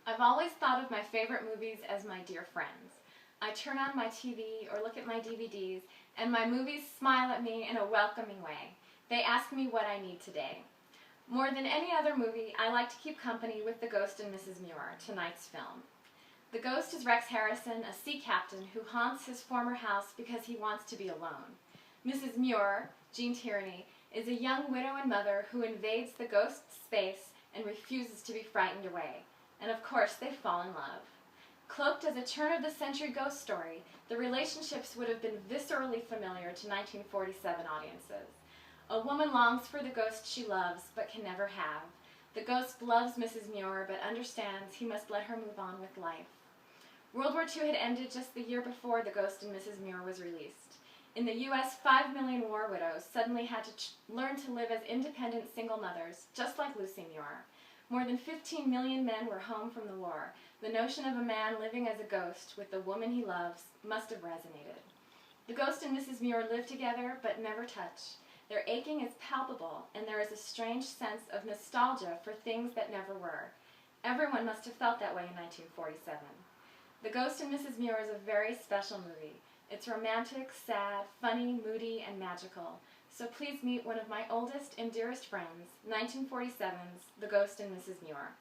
I've always thought of my favorite movies as my dear friends. I turn on my TV or look at my DVDs, and my movies smile at me in a welcoming way. They ask me what I need today. More than any other movie, I like to keep company with The Ghost and Mrs. Muir, tonight's film. The ghost is Rex Harrison, a sea captain who haunts his former house because he wants to be alone. Mrs. Muir, Jean Tierney, is a young widow and mother who invades the ghost's space and refuses to be frightened away. And of course, they fall in love. Cloaked as a turn-of-the-century ghost story, the relationships would have been viscerally familiar to 1947 audiences. A woman longs for the ghost she loves but can never have. The ghost loves Mrs. Muir but understands he must let her move on with life. World War II had ended just the year before The Ghost and Mrs. Muir was released. In the U.S., 5 million war widows suddenly had to learn to live as independent single mothers, just like Lucy Muir. More than 15 million men were home from the war. The notion of a man living as a ghost with the woman he loves must have resonated. The ghost and Mrs. Muir live together but never touch. Their aching is palpable, and there is a strange sense of nostalgia for things that never were. Everyone must have felt that way in 1947. The Ghost and Mrs. Muir is a very special movie. It's romantic, sad, funny, moody, and magical. So please meet one of my oldest and dearest friends, 1947's The Ghost and Mrs. Muir.